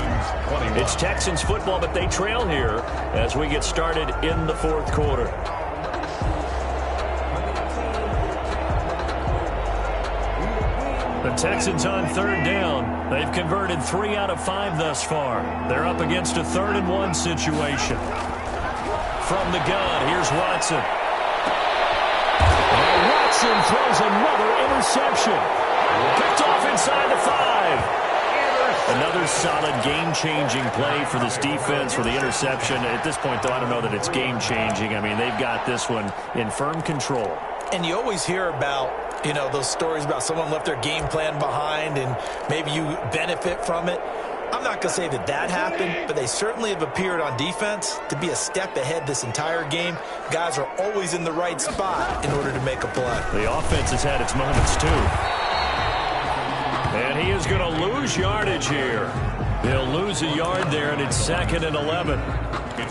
It's Texans football, but they trail here as we get started in the fourth quarter. The Texans on third down. They've converted 3 out of 5 thus far. They're up against a 3rd and 1 situation. From the gun, here's Watson. And Watson throws another interception. Picked off inside the 5. Another solid game-changing play for this defense for the interception. At this point, though, I don't know that it's game-changing. I mean, they've got this one in firm control. And you always hear about You know, those stories about someone left their game plan behind and maybe you benefit from it. I'm not going to say that that happened, but they certainly have appeared on defense to be a step ahead this entire game. Guys are always in the right spot in order to make a play. The offense has had its moments, too. And he is going to lose yardage here. He'll lose a yard there, and it's 2nd and 11.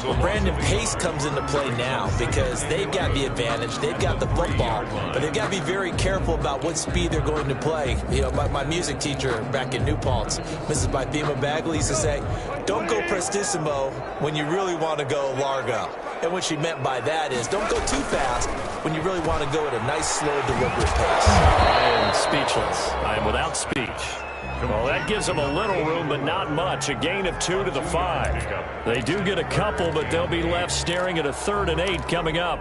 Well, Brandon, pace comes into play now because they've got the advantage. They've got the football, but they've got to be very careful about what speed they're going to play. You know, my music teacher back in New Paltz, Mrs. Bythema Bagley, used to say, don't go prestissimo when you really want to go largo. And what she meant by that is don't go too fast when you really want to go at a nice, slow, deliberate pace. I am speechless. I am without speech. Well, that gives them a little room, but not much. A gain of 2 to the 5. They do get a couple, but they'll be left staring at a 3rd and 8 coming up.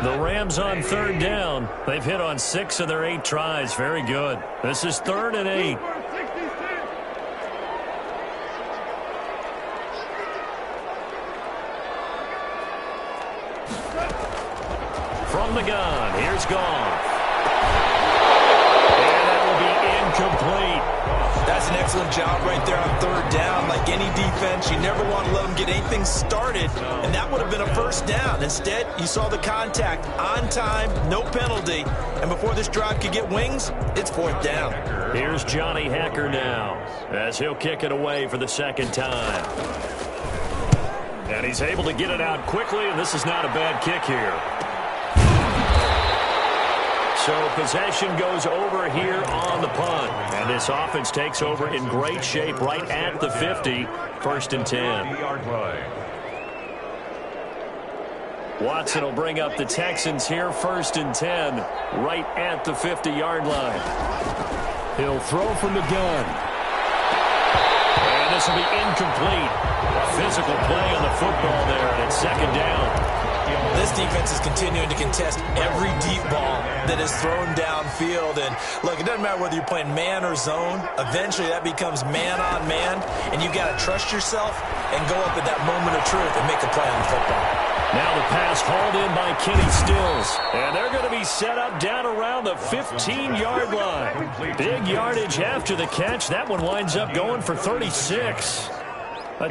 The Rams on 3rd down. They've hit on 6 of their 8 tries. Very good. This is 3rd and 8. From the gun, here's Goff. And that will be incomplete. That's an excellent job right there on 3rd down. Like any defense, you never want to let them get anything started, and that would have been a 1st down. Instead, you saw the contact on time, no penalty, and before this drive could get wings, it's 4th down. Here's Johnny Hacker now as he'll kick it away for the 2nd time. And he's able to get it out quickly, and this is not a bad kick here. So possession goes over here on the punt. And this offense takes over in great shape right at the 50. 1st and 10. Watson will bring up the Texans here. 1st and 10 right at the 50-yard line. He'll throw from the gun. And this will be incomplete. A physical play on the football there, and it's 2nd down. This defense is continuing to contest every deep ball that is thrown downfield. And, look, it doesn't matter whether you're playing man or zone. Eventually, that becomes man-on-man, and you've got to trust yourself and go up at that moment of truth and make a play on the football. Now the pass hauled in by Kenny Stills. And they're going to be set up down around the 15-yard line. Big yardage after the catch. That one winds up going for 36.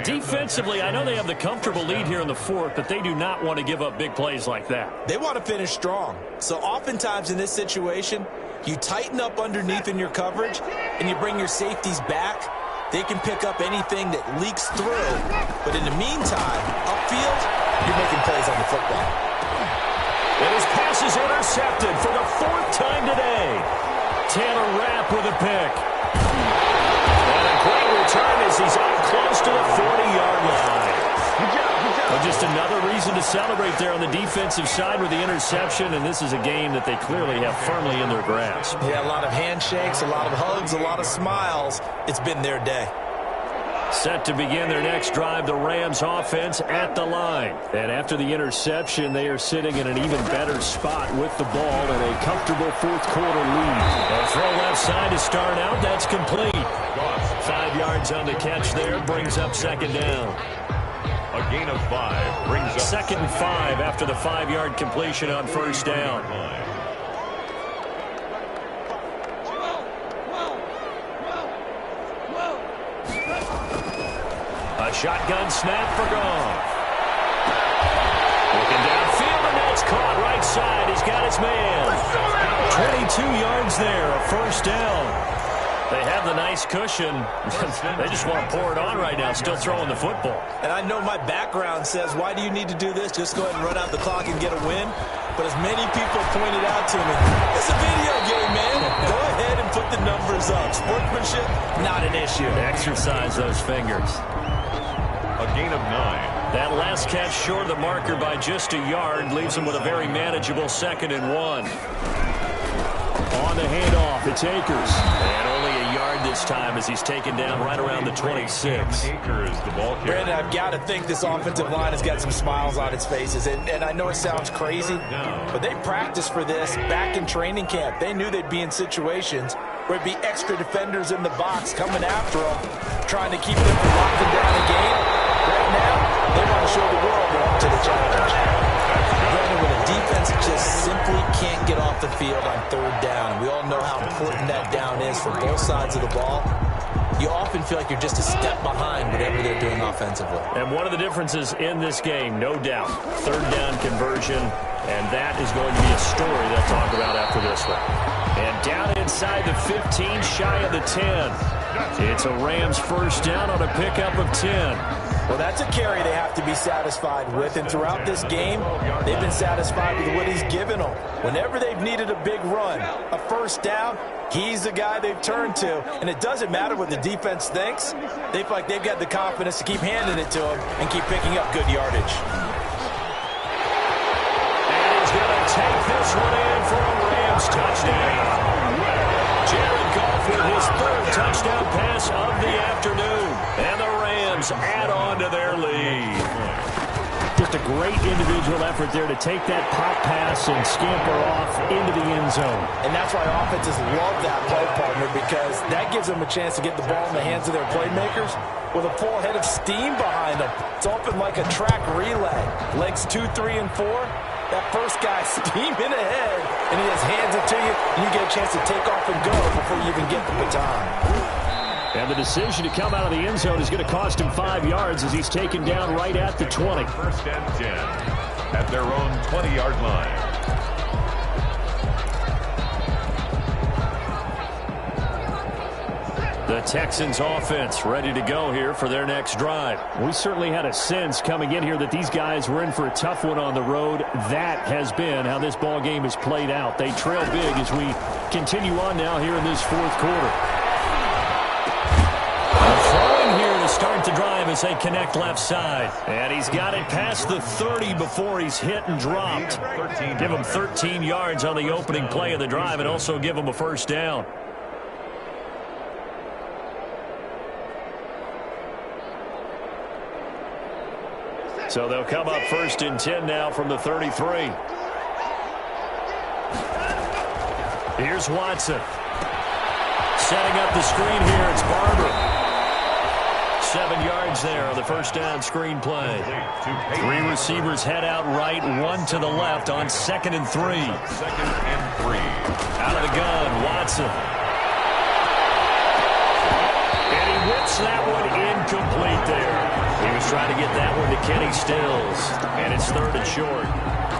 Defensively, I know they have the comfortable lead here in the 4th, but they do not want to give up big plays like that. They want to finish strong. So oftentimes in this situation, you tighten up underneath in your coverage, and you bring your safeties back. They can pick up anything that leaks through. But in the meantime, upfield, you're making plays on the football. And his pass is intercepted for the 4th time today. Taylor Rapp with a pick. And a great return as he's up close to the 40-yard line. Well, just another reason to celebrate there on the defensive side with the interception, and this is a game that they clearly have firmly in their grasp. Yeah, a lot of handshakes, a lot of hugs, a lot of smiles. It's been their day. Set to begin their next drive, the Rams offense at the line. And after the interception, they are sitting in an even better spot with the ball and a comfortable 4th quarter lead. A throw left side to start out. That's complete. 5 yards on the catch there. Brings up 2nd down. A gain of 5 brings up 2nd and 5 after the 5-yard completion on 1st down. A shotgun snap for Goff. Looking downfield, and that's caught right side. He's got his man. 22 yards there, a 1st down. They have the nice cushion. They just want to pour it on right now, still throwing the football. And I know my background says, why do you need to do this? Just go ahead and run out the clock and get a win. But as many people pointed out to me, it's a video game, man. Go ahead and put the numbers up. Sportsmanship, not an issue. Exercise those fingers. A gain of 9. That last catch short of the marker by just a yard leaves them with a very manageable 2nd and 1. On the handoff, it's Akers. And only a yard this time as he's taken down right around the 26. Akers, the ball carrier. Brandon, I've got to think this offensive line has got some smiles on its faces. And I know it sounds crazy, but they practiced for this back in training camp. They knew they'd be in situations where it'd be extra defenders in the box coming after them, trying to keep them from locking down a game. Right now, they want to show the world they're up to the challenge. Brandon, when a defense just simply can't get off the field on third down, we all know how important that down is for both sides of the ball. You often feel like you're just a step behind whatever they're doing offensively. And one of the differences in this game, no doubt, third down conversion, and that is going to be a story they'll talk about after this one. And down inside the 15, shy of the 10. It's a Rams first down on a pickup of 10. Well, that's a carry they have to be satisfied with, and throughout this game, they've been satisfied with what he's given them. Whenever they've needed a big run, a first down, he's the guy they've turned to, and it doesn't matter what the defense thinks. They feel like they've got the confidence to keep handing it to him and keep picking up good yardage. And he's going to take this one in for a Rams touchdown. Jared Goff with his third touchdown pass of the afternoon, and the Rams add on to their lead. Just a great individual effort there to take that pop pass and scamper off into the end zone. And that's why offenses love that play, partner, because that gives them a chance to get the ball in the hands of their playmakers with a full head of steam behind them. It's open like a track relay. Legs 2, 3, and 4. That first guy steaming ahead, and he just hands it to you, and you get a chance to take off and go before you even get the baton. And the decision to come out of the end zone is going to cost him 5 yards as he's taken down right at the 20. First and 10 at their own 20-yard line. The Texans offense ready to go here for their next drive. We certainly had a sense coming in here that these guys were in for a tough one on the road. That has been how this ball game has played out. They trail big as we continue on now here in this fourth quarter. Throwing here to start the drive as they connect left side. And he's got it past the 30 before he's hit and dropped. Give him 13 yards on the opening play of the drive and also give him a first down. So they'll come up first and 10 now from the 33. Here's Watson. Setting up the screen here, it's Barber. 7 yards there on the first down screen play. 3 receivers head out right, 1 to the left on 2nd and 3. Out of the gun, Watson. And he whips that one incomplete there. He was trying to get that one to Kenny Stills. And it's 3rd and short.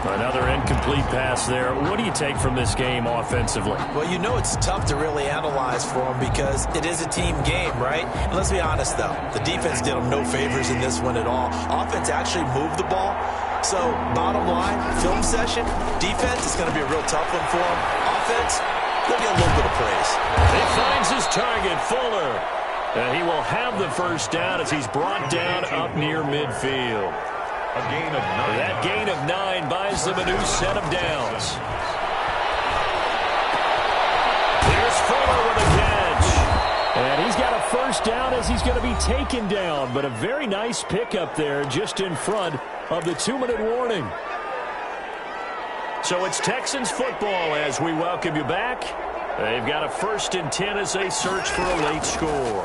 Another incomplete pass there. What do you take from this game offensively? Well, you know it's tough to really analyze for them because it is a team game, right? And let's be honest, though. The defense did them no favors in this one at all. Offense actually moved the ball. So, bottom line, film session, defense is going to be a real tough one for them. Offense, they'll get a little bit of praise. He finds his target, Fuller. And he will have the first down as he's brought down up near midfield. A gain of 9. That gain of 9 buys them a new set of downs. Here's Fuller with a catch. And he's got a first down as he's going to be taken down. But a very nice pickup there just in front of the 2-minute warning. So it's Texans football as we welcome you back. They've got a 1st and 10 as they search for a late score.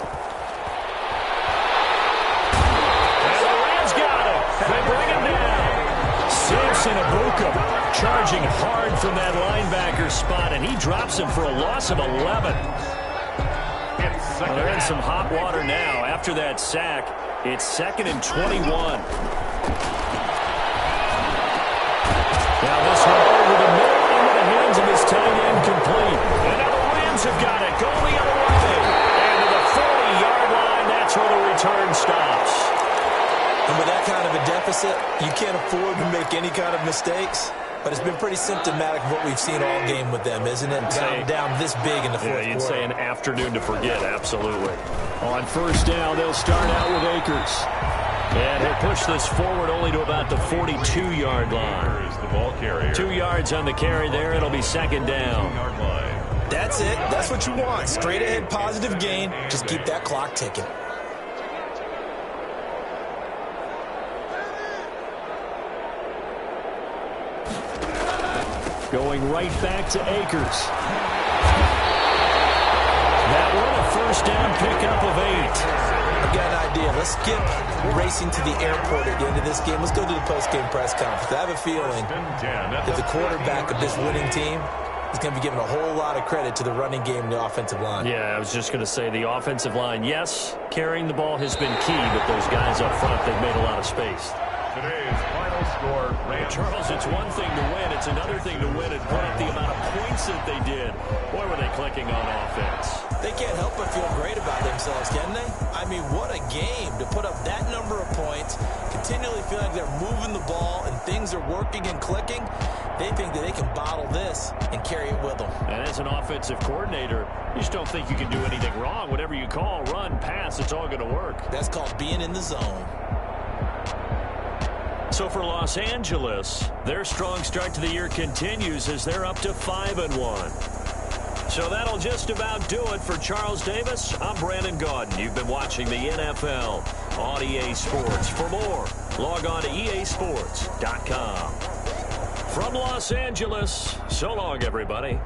And the Rams got it. They bring him down. Samson Abuka charging hard from that linebacker spot, and he drops him for a loss of 11. Well, they're in some hot water now. After that sack, it's 2nd and 21. Now this one over the middle into the hands of his tight end complete. And now the Rams have got it. Go the other way. And to the 40-yard line, that's where the return stops. And with that kind of a deficit, you can't afford to make any kind of mistakes. But it's been pretty symptomatic of what we've seen all game with them, isn't it? Down this big in the fourth quarter. You'd say an afternoon to forget, absolutely. On first down, they'll start out with Akers. And he'll push this forward only to about the 42-yard line. Here's the ball carrier. 2 yards on the carry there. It'll be 2nd down. That's it. That's what you want. Straight ahead positive gain. Just keep that clock ticking. Going right back to Akers. I've got an idea. Let's skip racing to the airport at the end of this game. Let's go to the post-game press conference. I have a feeling that the quarterback of this winning team is going to be given a whole lot of credit to the running game and the offensive line. Yeah, I was just going to say the offensive line, yes, carrying the ball has been key, but those guys up front, they've made a lot of space. Today's final score, Rams. Charles, it's one thing to win. It's another thing to win and put up the amount of points that they did. Boy, were they clicking on offense. They can't help but feel great about themselves, can they? I mean, what a game to put up that number of points, continually feel like they're moving the ball and things are working and clicking. They think that they can bottle this and carry it with them. And as an offensive coordinator, you just don't think you can do anything wrong. Whatever you call, run, pass, it's all going to work. That's called being in the zone. So for Los Angeles, their strong start to the year continues as they're up to 5-1. So that'll just about do it for Charles Davis. I'm Brandon Gaudin. You've been watching the NFL on EA Sports. For more, log on to easports.com. From Los Angeles, so long, everybody.